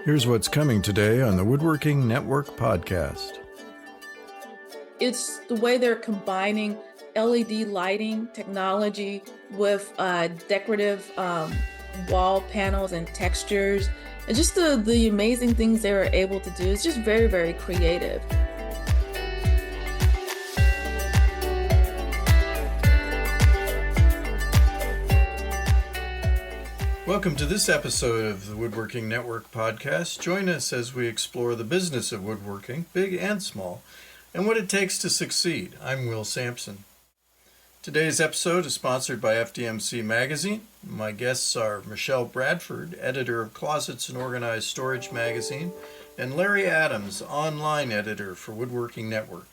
Here's what's coming today on the Woodworking Network podcast. It's the way they're combining LED lighting technology with decorative wall panels and textures, and just the amazing things they were able to do. It's just very, very creative. Welcome to this episode of the Woodworking Network podcast. Join us as we explore the business of woodworking, big and small, and what it takes to succeed. I'm Will Sampson. Today's episode is sponsored by FDMC Magazine. My guests are Michaelle Bradford, editor of Closets and Organized Storage Magazine, and Larry Adams, online editor for Woodworking Network.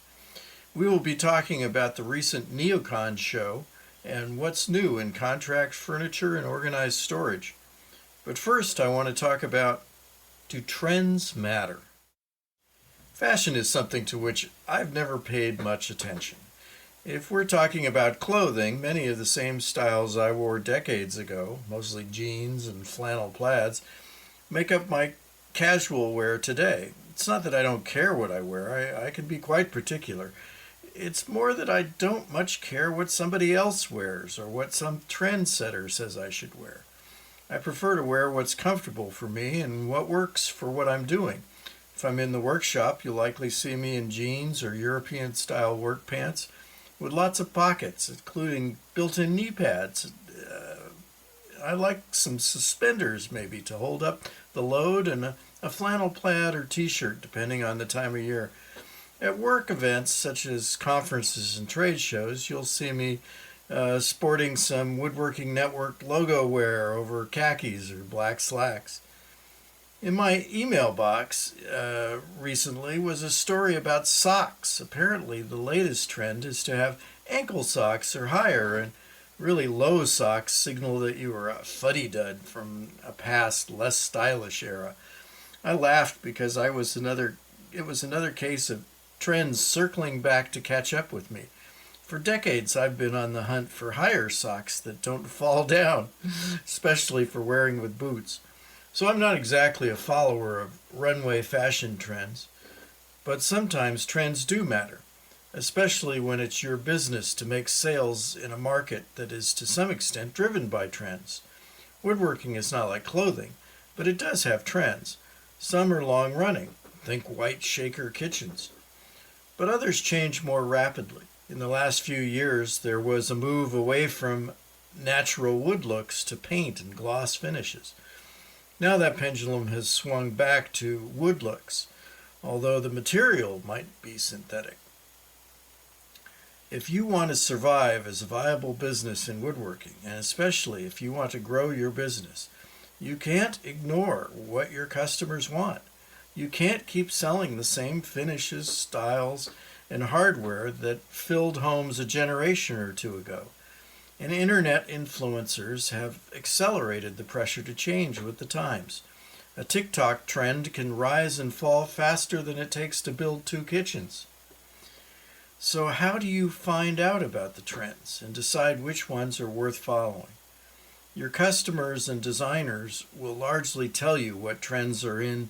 We will be talking about the recent Neocon show and what's new in contract furniture and organized storage. But first, I want to talk about, do trends matter? Fashion is something to which I've never paid much attention. If we're talking about clothing, many of the same styles I wore decades ago, mostly jeans and flannel plaids, make up my casual wear today. It's not that I don't care what I wear, I can be quite particular. It's more that I don't much care what somebody else wears or what some trendsetter says I should wear. I prefer to wear what's comfortable for me and what works for what I'm doing. If I'm in the workshop, you'll likely see me in jeans or European-style work pants with lots of pockets, including built-in knee pads. I like some suspenders maybe to hold up the load, and a flannel plaid or t-shirt depending on the time of year. At work events such as conferences and trade shows, you'll see me sporting some Woodworking Network logo wear over khakis or black slacks. In my email box recently was a story about socks. Apparently the latest trend is to have ankle socks or higher, and really low socks signal that you are a fuddy-dud from a past, less stylish era. I laughed because it was another case of trends circling back to catch up with me. For decades, I've been on the hunt for higher socks that don't fall down, especially for wearing with boots. So I'm not exactly a follower of runway fashion trends, but sometimes trends do matter, especially when it's your business to make sales in a market that is to some extent driven by trends. Woodworking is not like clothing, but it does have trends. Some are long-running. Think white shaker kitchens. But others change more rapidly. In the last few years, there was a move away from natural wood looks to paint and gloss finishes. Now that pendulum has swung back to wood looks, although the material might be synthetic. If you want to survive as a viable business in woodworking, and especially if you want to grow your business, you can't ignore what your customers want. You can't keep selling the same finishes, styles, and hardware that filled homes a generation or two ago. And internet influencers have accelerated the pressure to change with the times. A TikTok trend can rise and fall faster than it takes to build 2 kitchens. So how do you find out about the trends and decide which ones are worth following? Your customers and designers will largely tell you what trends are in,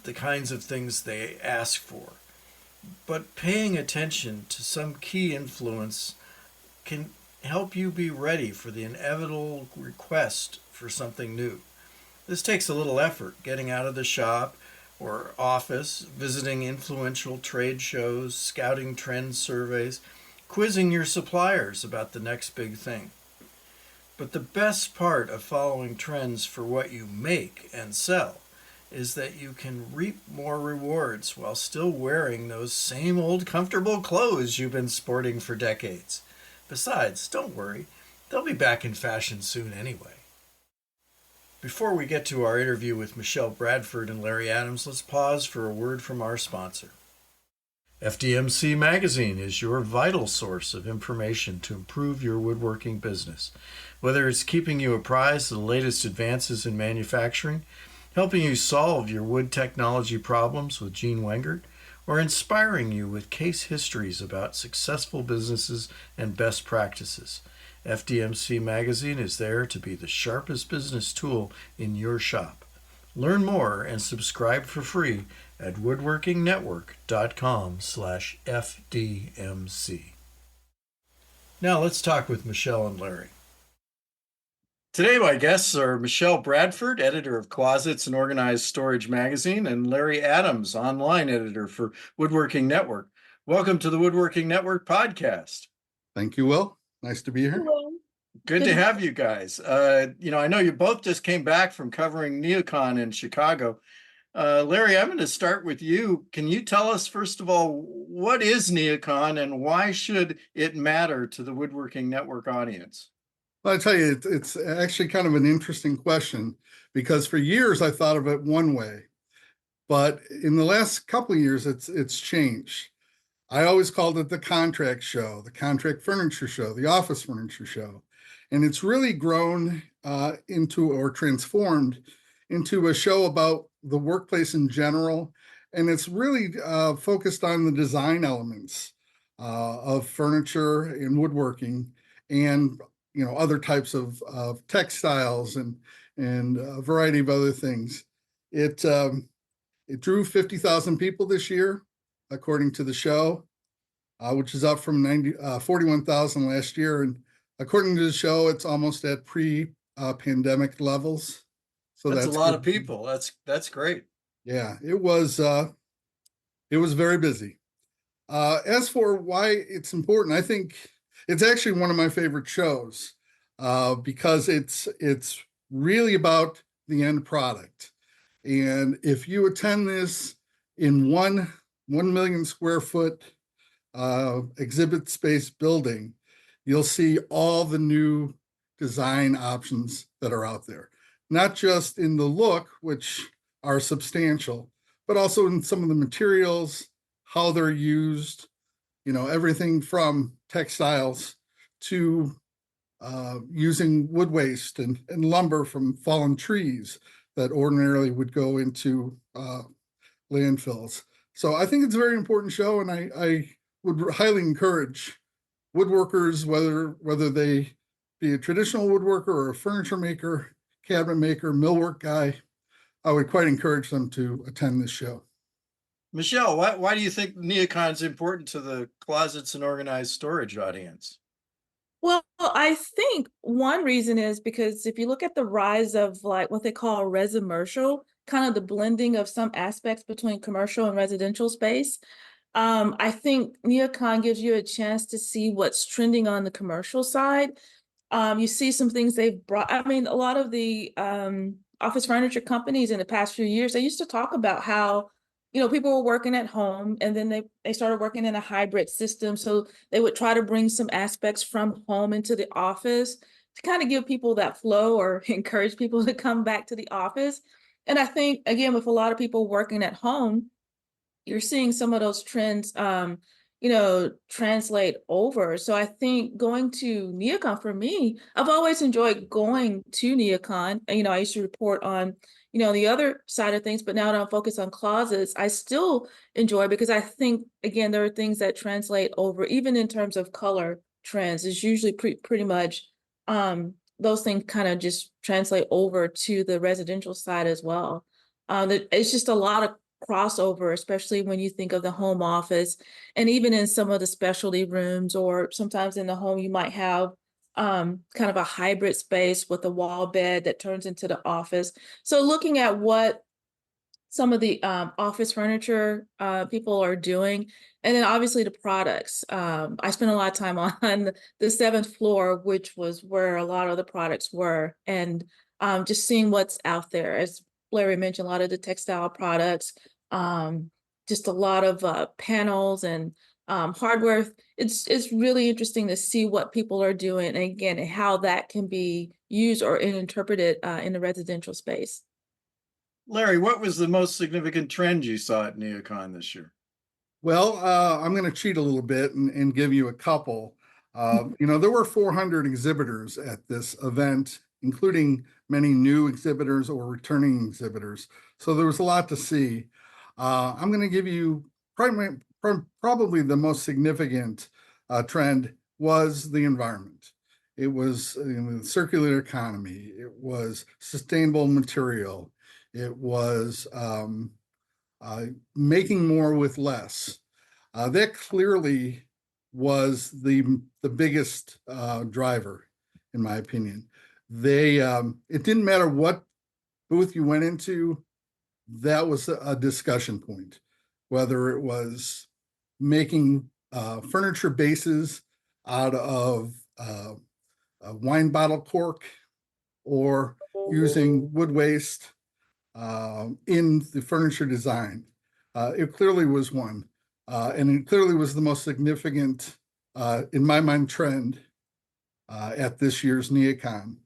the kinds of things they ask for. But paying attention to some key influence can help you be ready for the inevitable request for something new. This takes a little effort, getting out of the shop or office, visiting influential trade shows, scouting trend surveys, quizzing your suppliers about the next big thing. But the best part of following trends for what you make and sell is that you can reap more rewards while still wearing those same old comfortable clothes you've been sporting for decades. Besides, don't worry, they'll be back in fashion soon anyway. Before we get to our interview with Michaelle Bradford and Larry Adams, let's pause for a word from our sponsor. FDMC Magazine is your vital source of information to improve your woodworking business. Whether it's keeping you apprised of the latest advances in manufacturing, helping you solve your wood technology problems with Gene Wengert, or inspiring you with case histories about successful businesses and best practices, FDMC Magazine is there to be the sharpest business tool in your shop. Learn more and subscribe for free at woodworkingnetwork.com/FDMC. Now let's talk with Michelle and Larry. Today, my guests are Michelle Bradford, editor of Closets and Organized Storage magazine, and Larry Adams, online editor for Woodworking Network. Welcome to the Woodworking Network podcast. Thank you, Will. Nice to be here. Hello. Good to have you guys. I know you both just came back from covering NeoCon in Chicago. Larry, I'm going to start with you. Can you tell us, first of all, what is NeoCon and why should it matter to the Woodworking Network audience? Well, I tell you, it's actually kind of an interesting question because for years I thought of it one way, but in the last couple of years it's changed. I always called it the contract show, the contract furniture show, the office furniture show, and it's really grown into or transformed into a show about the workplace in general, and it's really focused on the design elements of furniture and woodworking, and other types of textiles and a variety of other things. It drew 50,000 people this year, according to the show, which is up from 41,000 last year. And according to the show, it's almost at pre-pandemic levels. So that's a lot of people. That's great. Yeah, it was very busy. As for why it's important, I think it's actually one of my favorite shows because it's really about the end product. And if you attend this in 1 million square foot exhibit space building, you'll see all the new design options that are out there, not just in the look, which are substantial, but also in some of the materials, how they're used, everything from textiles to using wood waste and lumber from fallen trees that ordinarily would go into landfills. So I think it's a very important show, and I would highly encourage woodworkers, whether they be a traditional woodworker or a furniture maker, cabinet maker, millwork guy, I would quite encourage them to attend this show. Michelle, why do you think NeoCon is important to the Closets and Organized Storage audience? Well, I think one reason is because if you look at the rise of like what they call resimercial, kind of the blending of some aspects between commercial and residential space, I think NeoCon gives you a chance to see what's trending on the commercial side. You see some things they've brought. I mean, a lot of the office furniture companies in the past few years, they used to talk about how, people were working at home and then they started working in a hybrid system. So they would try to bring some aspects from home into the office to kind of give people that flow or encourage people to come back to the office. And I think, again, with a lot of people working at home, you're seeing some of those trends, translate over. So I think going to NeoCon for me, I've always enjoyed going to NeoCon. I used to report on, the other side of things, but now that I'm focused on closets, I still enjoy because I think, again, there are things that translate over, even in terms of color trends. It's usually pretty much those things kind of just translate over to the residential side as well. It's just a lot of crossover, especially when you think of the home office and even in some of the specialty rooms, or sometimes in the home, you might have kind of a hybrid space with a wall bed that turns into the office. So looking at what some of the office furniture people are doing, and then obviously the products. I spent a lot of time on the 7th floor, which was where a lot of the products were, and just seeing what's out there. As Larry mentioned, a lot of the textile products, just a lot of panels and hardware. It's really interesting to see what people are doing, and again, how that can be used or interpreted in the residential space. Larry, what was the most significant trend you saw at NeoCon this year? Well, I'm going to cheat a little bit and give you a couple. There were 400 exhibitors at this event, including many new exhibitors or returning exhibitors. So there was a lot to see. I'm going to give you probably the most significant trend was the environment. It was the circular economy. It was sustainable material. It was making more with less. That clearly was the biggest driver, in my opinion. It didn't matter what booth you went into, that was a discussion point, whether it was making furniture bases out of a wine bottle cork or using wood waste in the furniture design. It clearly was one, and it clearly was the most significant, in my mind, trend at this year's NeoCon.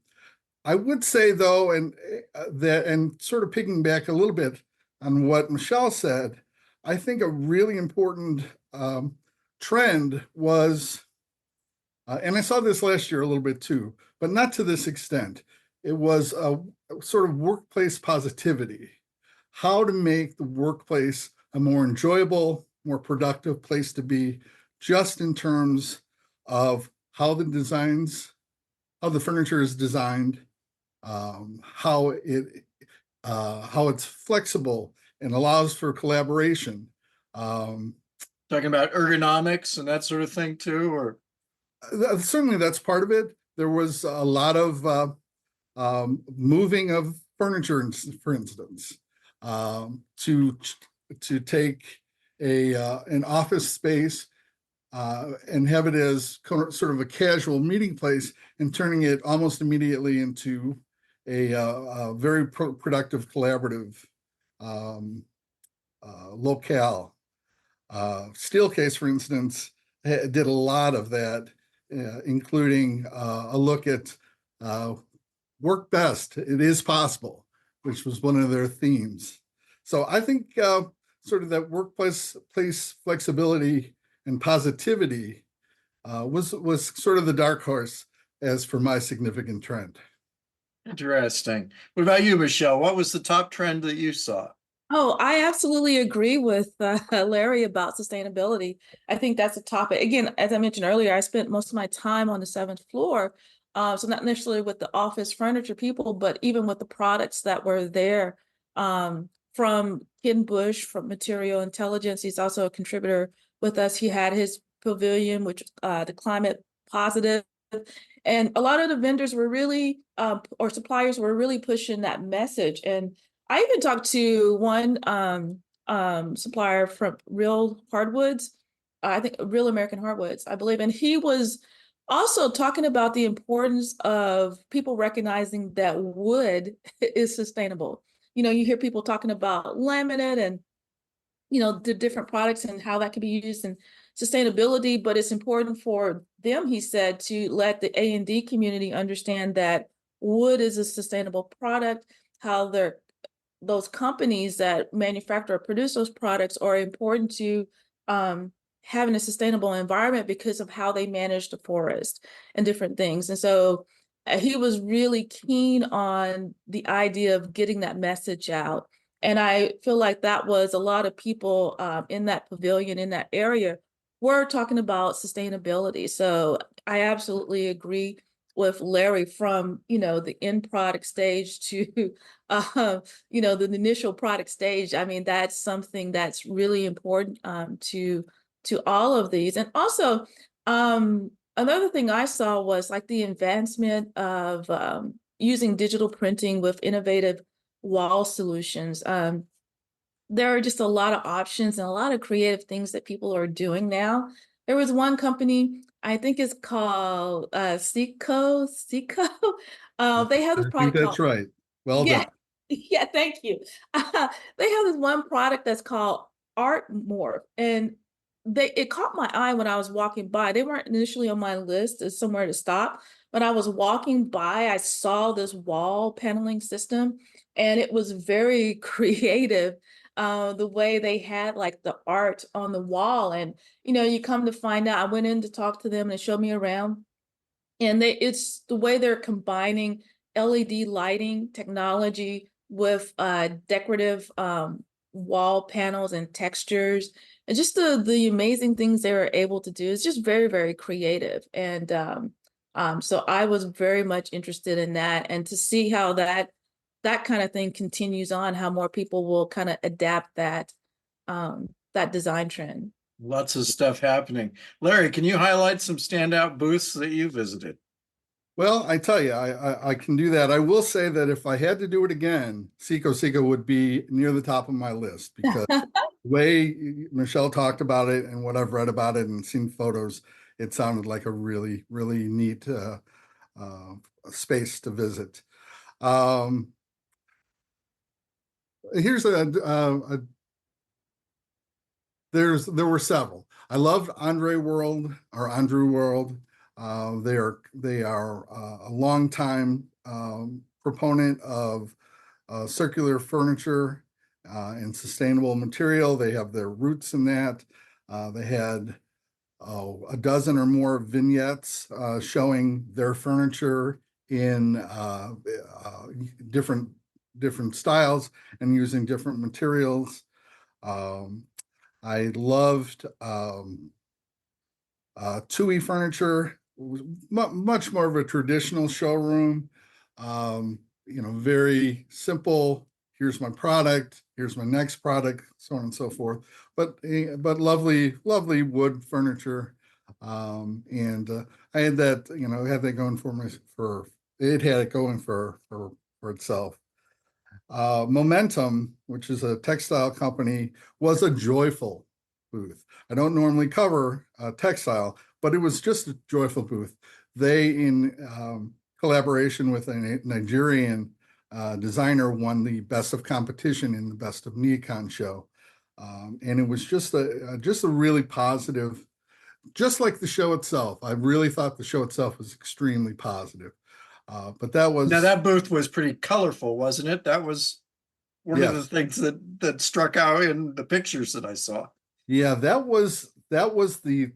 I would say though, and sort of picking back a little bit on what Michelle said, I think a really important trend was, and I saw this last year a little bit too, but not to this extent. It was a sort of workplace positivity, how to make the workplace a more enjoyable, more productive place to be, just in terms of how the furniture is designed, how it's flexible and allows for collaboration. Talking about ergonomics and that sort of thing too, or Certainly that's part of it. There was a lot of moving of furniture, for instance, to take an office space and have it as sort of a casual meeting place, and turning it almost immediately into a very productive collaborative locale. Steelcase, for instance, did a lot of that, including a look at work best. It is possible, which was one of their themes. So I think sort of that workplace flexibility and positivity was sort of the dark horse as for my significant trend. interesting. What about you, Michelle? What was the top trend that you saw? Oh, I absolutely agree with Larry about sustainability. I think that's a topic. Again, as I mentioned earlier, I spent most of my time on the seventh floor. So not necessarily with the office furniture people, but even with the products that were there, from Ken Bush from Material Intelligence. He's also a contributor with us. He had his pavilion, which the climate positive. And a lot of the vendors were really, or suppliers were really pushing that message. And I even talked to one supplier from Real Hardwoods, I think Real American Hardwoods, I believe, and he was also talking about the importance of people recognizing that wood is sustainable. You hear people talking about laminate and the different products and how that can be used in sustainability, but it's important for them, he said, to let the A&D community understand that wood is a sustainable product, how those companies that manufacture or produce those products are important to having a sustainable environment because of how they manage the forest and different things. And so he was really keen on the idea of getting that message out. And I feel like that was a lot of people in that pavilion, in that area, were talking about sustainability. So I absolutely agree with Larry, from the end product stage to the initial product stage. I mean, that's something that's really important to all of these. And also, another thing I saw was like the advancement of using digital printing with innovative wall solutions. There are just a lot of options and a lot of creative things that people are doing now. There was one company, I think it's called Seco. They have this I think product that's called, right. Well yeah, done. yeah, thank you. They have this one product that's called Art Morph, and it caught my eye when I was walking by. They weren't initially on my list as somewhere to stop, but I was walking by, I saw this wall paneling system, and it was very creative. The way they had like the art on the wall, and you come to find out, I went in to talk to them and they showed me around, and it's the way they're combining LED lighting technology with decorative wall panels and textures, and just the amazing things they were able to do. It's just very, very creative. And so I was very much interested in that, and to see how that that kind of thing continues on, how more people will kind of adapt that design trend. Lots of stuff happening. Larry, can you highlight some standout booths that you visited? Well, I tell you, I can do that. I will say that if I had to do it again, Seco Seco would be near the top of my list because the way Michelle talked about it and what I've read about it and seen photos, it sounded like a really, really neat space to visit. Here's there were several. I loved Andre World or Andrew World. They are a long time proponent of circular furniture and sustainable material. They have their roots in that. They had a dozen or more vignettes showing their furniture in different styles and using different materials. I loved TUI Furniture. It was much more of a traditional showroom. Very simple. Here's my product. Here's my next product, so on and so forth. But lovely wood furniture. And I had that, had that going for me it had it going for itself. Momentum, which is a textile company, was a joyful booth. I don't normally cover textile, but it was just a joyful booth. They, in collaboration with a Nigerian designer, won the Best of Competition in the Best of Neocon show. And it was just a really positive, just like the show itself. I really thought the show itself was extremely positive. But that was... Now that booth was pretty colorful, wasn't it? That was one of the Yes. things that struck out in the pictures that I saw. Yeah, that was the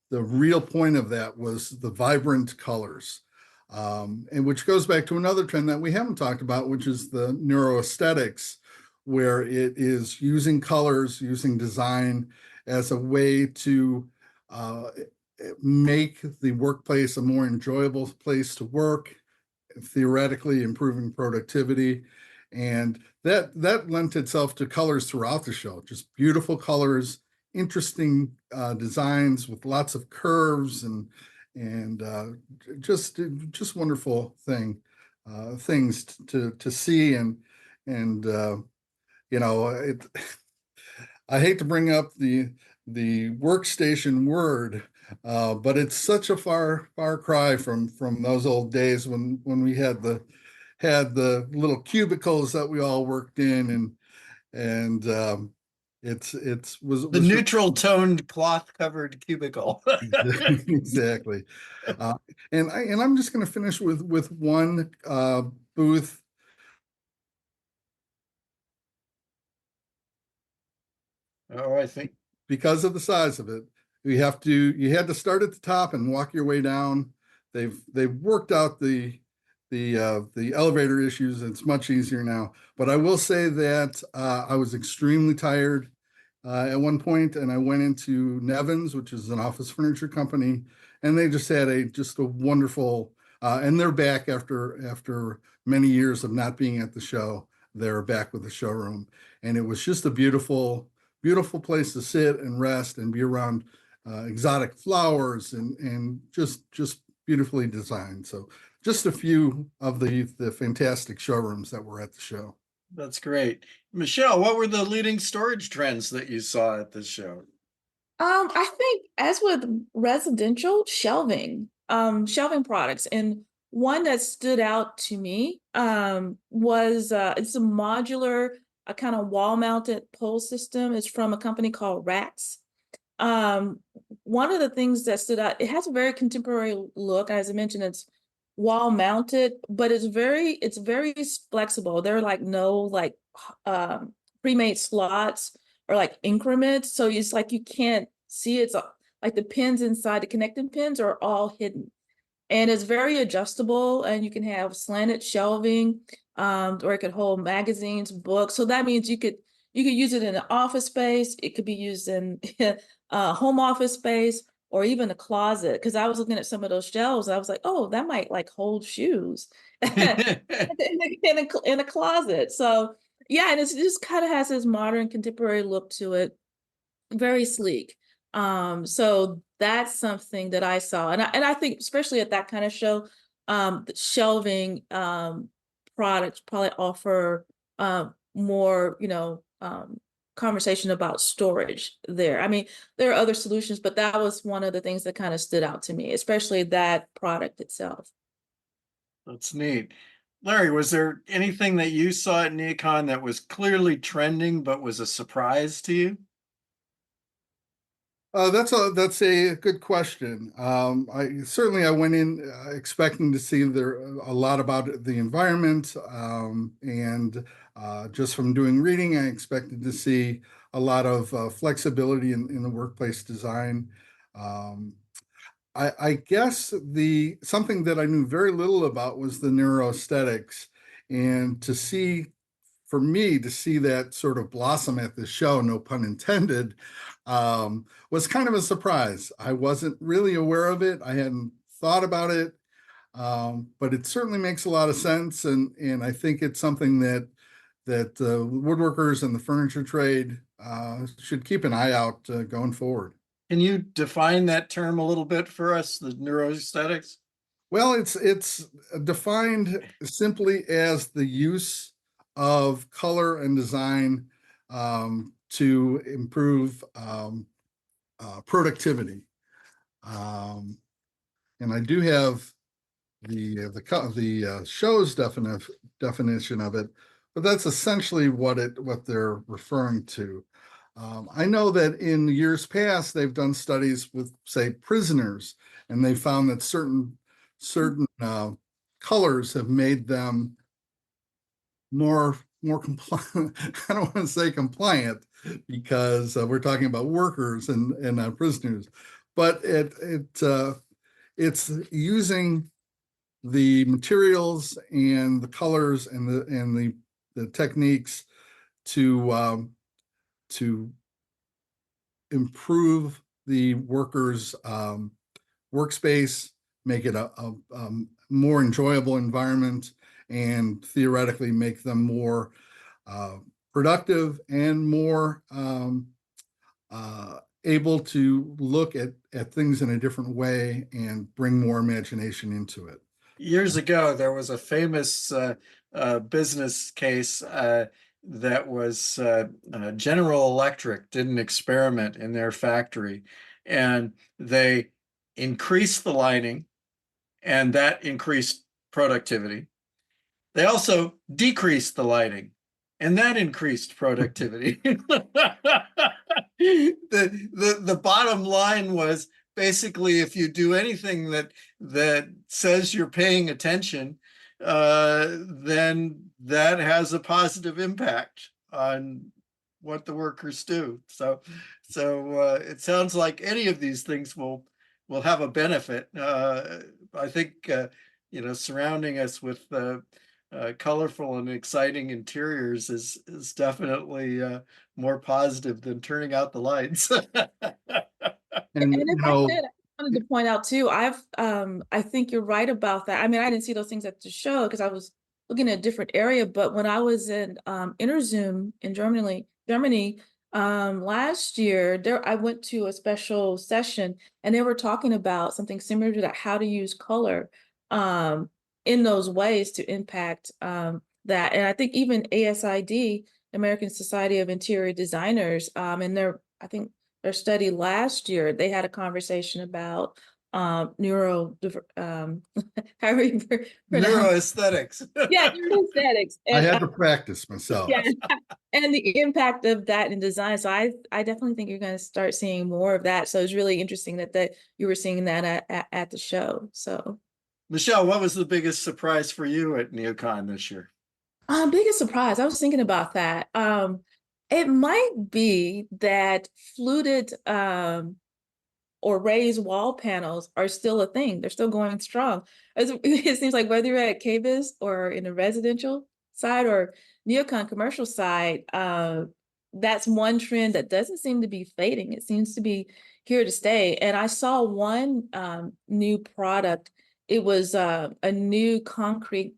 real point of that, was the vibrant colors. And which goes back to another trend that we haven't talked about, which is the neuroaesthetics, where it is using colors, using design as a way to make the workplace a more enjoyable place to work, theoretically improving productivity. And that lent itself to colors throughout the show, just beautiful colors, interesting designs with lots of curves and just wonderful things to see. And it, I hate to bring up the workstation word, but it's such a far cry from those old days when we had the little cubicles that we all worked in, and it was The neutral toned cloth covered cubicle. exactly. And I'm just going to finish with one booth. Oh, I think Because of the size of it, you had to start at the top and walk your way down. They've worked out the elevator issues. It's much easier now. But I will say that I was extremely tired at one point, and I went into Nevins, which is an office furniture company, and they just had a wonderful. And they're back after many years of not being at the show. They're back with the showroom, and it was just a beautiful place to sit and rest and be around exotic flowers and just beautifully designed. So just a few of the fantastic showrooms that were at the show. that's great. Michelle, what were the leading storage trends that you saw at this show? I think, as with residential, shelving products, and one that stood out to me was it's a modular, a kind of wall-mounted pole system. It's from a company called Rats. One of the things that stood out, it has a very contemporary look. As I mentioned, it's wall mounted, but it's very flexible. There are like no pre-made slots or like increments. So it's like you can't see it's like the pins inside, the connecting pins are all hidden. And it's very adjustable, and you can have slanted shelving, or it could hold magazines, books. So that means you could use it in an office space. It could be used in a home office space, or even a closet. Because I was looking at some of those shelves, I was like, oh, that might like hold shoes. in a closet. So yeah, and it just kind of has this modern contemporary look to it, very sleek. So that's something that I saw, and I think especially at that kind of show, the shelving products probably offer more, conversation about storage there. I mean, there are other solutions, but that was one of the things that kind of stood out to me, especially that product itself. That's neat. Larry, was there anything that you saw at NeoCon that was clearly trending but was a surprise to you? That's a good question. I went in expecting to see there a lot about the environment, and just from doing reading, I expected to see a lot of flexibility in the workplace design. Um, I guess the something that I knew very little about was the neuroaesthetics, and for me to see that sort of blossom at the show, no pun intended, was kind of a surprise. I wasn't really aware of it. I hadn't thought about it, but it certainly makes a lot of sense, and I think it's something that woodworkers and the furniture trade should keep an eye out going forward. Can you define that term a little bit for us, the neuroaesthetics? Well, it's defined simply as the use of color and design to improve productivity. Um, and I do have the show's definition of it, but that's essentially what they're referring to. I know that in years past they've done studies with, say, prisoners, and they found that certain colors have made them more compliant. I don't want to say compliant because we're talking about workers and prisoners, but it's using the materials and the colors and the techniques to improve the workers' workspace, make it a more enjoyable environment, and theoretically make them more productive and more able to look at things in a different way and bring more imagination into it. Years ago, there was a famous business case that was General Electric did an experiment in their factory, and they increased the lighting, and that increased productivity. They also decreased the lighting, and that increased productivity. The bottom line was basically, if you do anything that says you're paying attention, then that has a positive impact on what the workers do. So it sounds like any of these things will have a benefit. I think surrounding us with colorful and exciting interiors is definitely more positive than turning out the lights. And And if I could, I wanted to point out too, I think you're right about that. I mean, I didn't see those things at the show because I was looking at a different area, but when I was in Interzoom in Germany, last year, there I went to a special session and they were talking about something similar to that, how to use color um in those ways to impact that. And I think even ASID, American Society of Interior Designers, in I think their study last year, they had a conversation about neuro however you pronounce. Neuroaesthetics. Yeah, neuroaesthetics. I And had to practice myself. yeah, and the impact of that in design. So I definitely think you're going to start seeing more of that. So it's really interesting that you were seeing that at the show. So Michelle, what was the biggest surprise for you at NeoCon this year? biggest surprise. I was thinking about that. It might be that fluted or raised wall panels are still a thing. They're still going strong. It seems like whether you're at KBIS or in the residential side or neocon commercial side, that's one trend that doesn't seem to be fading. It seems to be here to stay. And I saw one new product. It was a new concrete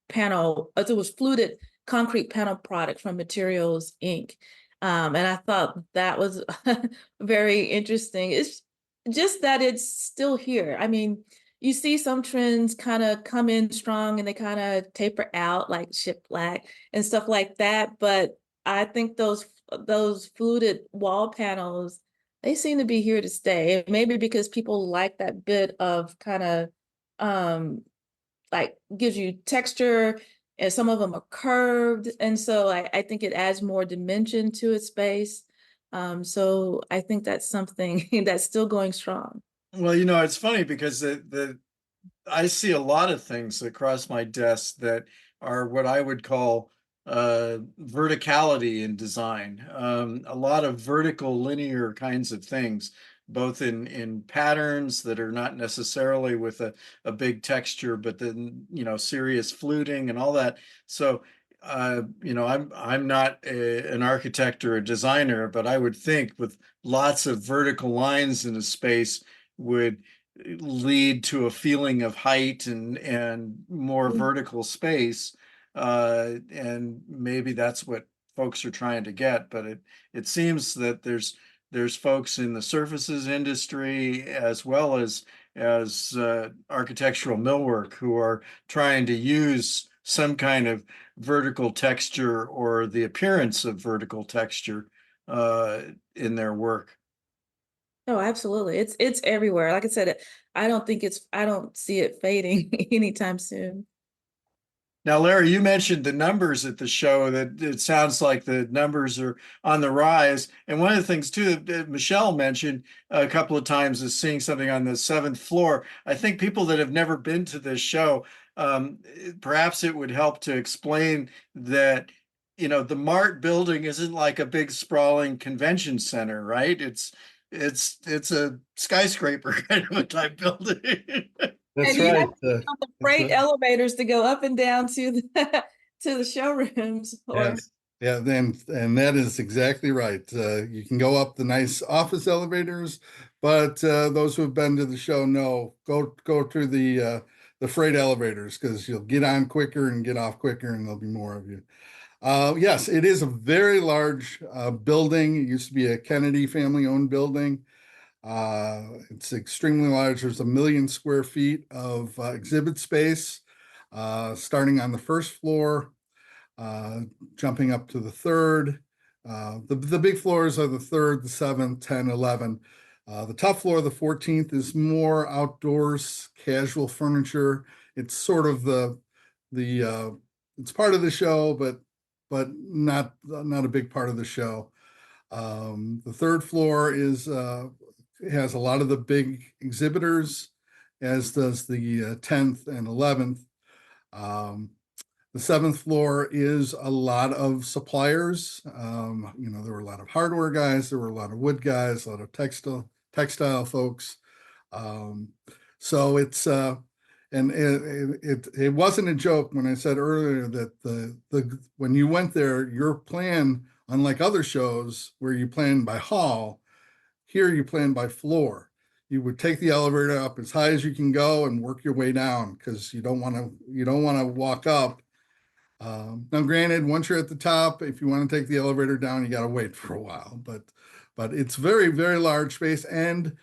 panel, it was fluted concrete panel product from Materials Inc. And I thought that was very interesting. It's just that it's still here. I mean, you see some trends kind of come in strong and they kind of taper out, like shiplap and stuff like that. But I think those fluted wall panels, they seem to be here to stay. Maybe because people like that bit of kind of um like gives you texture, and some of them are curved. And so I think it adds more dimension to its space. So I think that's something that's still going strong. Well, it's funny because I see a lot of things that cross my desk that are what I would call verticality in design. A lot of vertical linear kinds of things, both in patterns that are not necessarily with a big texture, but then, serious fluting and all that. So, I'm not an architect or a designer, but I would think with lots of vertical lines in a space would lead to a feeling of height and more vertical space. And maybe that's what folks are trying to get, but it seems that there's folks in the surfaces industry as well as architectural millwork who are trying to use some kind of vertical texture or the appearance of vertical texture in their work. Oh, absolutely. It's everywhere. Like I said, I don't see it fading anytime soon. Now, Larry, you mentioned the numbers at the show, that it sounds like the numbers are on the rise. And one of the things too that Michelle mentioned a couple of times is seeing something on the seventh floor. I think people that have never been to this show, perhaps it would help to explain that, the Mart building isn't like a big sprawling convention center, right? It's a skyscraper kind of a type building. That's And you right. have the freight elevators to go up and down to the to the showrooms or Yes. Yeah, then and that is exactly right. You can go up the nice office elevators, but those who have been to the show know go through the freight elevators because you'll get on quicker and get off quicker, and there'll be more of you. Yes, it is a very large building. It used to be a Kennedy family-owned building. It's extremely large. There's 1 million square feet of exhibit space, starting on the first floor, uh, jumping up to the third. The big floors are the third, the seventh, 10, 11. The top floor, the 14th, is more outdoors, casual furniture. It's sort of the it's part of the show, but not a big part of the show. The third floor has a lot of the big exhibitors, as does the 10th and 11th. Um, the seventh floor is a lot of suppliers. There were a lot of hardware guys, there were a lot of wood guys, a lot of textile folks. Um, so it's and it wasn't a joke when I said earlier that the when you went there, your plan, unlike other shows where you plan by hall, here you plan by floor. You would take the elevator up as high as you can go and work your way down because you don't want to walk up. Now, granted, once you're at the top, if you want to take the elevator down, you got to wait for a while. But it's very, very large space, and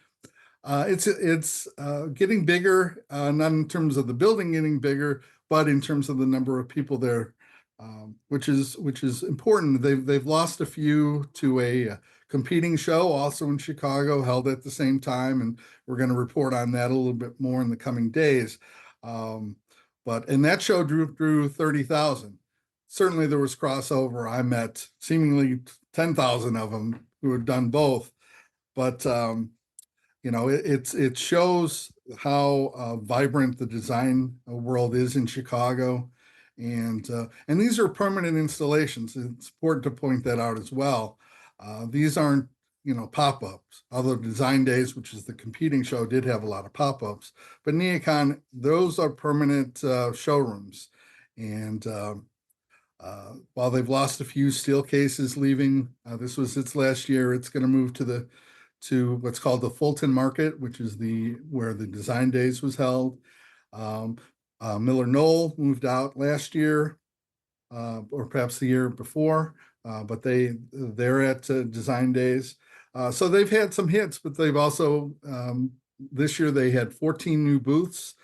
it's getting bigger. Not in terms of the building getting bigger, but in terms of the number of people there, which is important. They've lost a few to a competing show also in Chicago, held at the same time, and we're going to report on that a little bit more in the coming days. Um, and that show drew 30,000. Certainly there was crossover. I met seemingly 10,000 of them who had done both. But it shows how vibrant the design world is in Chicago, and these are permanent installations. It's important to point that out as well. These aren't pop-ups. Although Design Days, which is the competing show, did have a lot of pop-ups, but Neocon, those are permanent showrooms. And while they've lost a few steel cases leaving, this was its last year. It's going to move to what's called the Fulton Market, which is where the Design Days was held. Miller Knoll moved out last year, or perhaps the year before, but they're at Design Days. So they've had some hits, but they've also this year they had 14 new booths.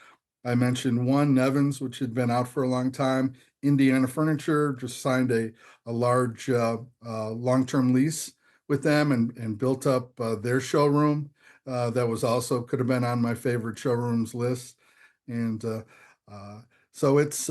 I mentioned one, Nevins, which had been out for a long time. Indiana Furniture just signed a large long-term lease with them and built up their showroom. That was also could have been on my favorite showrooms list. And so it's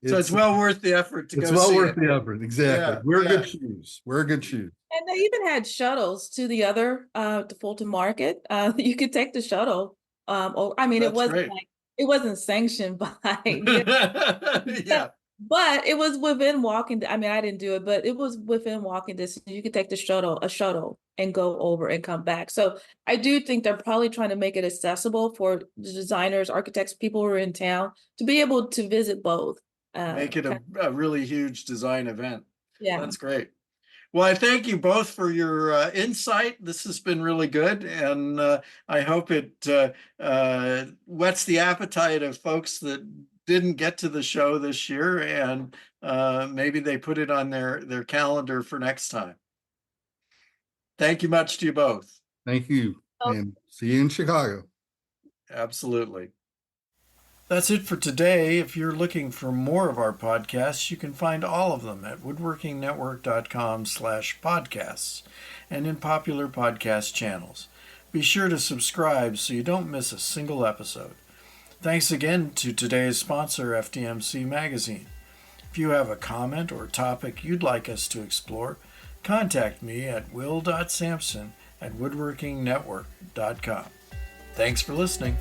it's well worth the effort to it's go well see worth it. the effort. Exactly. Yeah, Wear yeah. good shoes. Wear good shoes. And they even had shuttles to the other the Fulton Market. You could take the shuttle. Or I mean, That's great. it wasn't sanctioned by Yeah. but it was within walking. I mean, I didn't do it, but it was within walking distance. You could take a shuttle, and go over and come back. So I do think they're probably trying to make it accessible for designers, architects, people who are in town to be able to visit both. Make it a really huge design event. Yeah. That's great. Well, I thank you both for your insight. This has been really good, and I hope it whets the appetite of folks that didn't get to the show this year, and maybe they put it on their calendar for next time. Thank you much to you both. Thank you, and see you in Chicago. Absolutely. That's it for today. If you're looking for more of our podcasts, you can find all of them at woodworkingnetwork.com/podcasts and in popular podcast channels. Be sure to subscribe so you don't miss a single episode. Thanks again to today's sponsor, FDMC Magazine. If you have a comment or topic you'd like us to explore, contact me at will.sampson@woodworkingnetwork.com. Thanks for listening.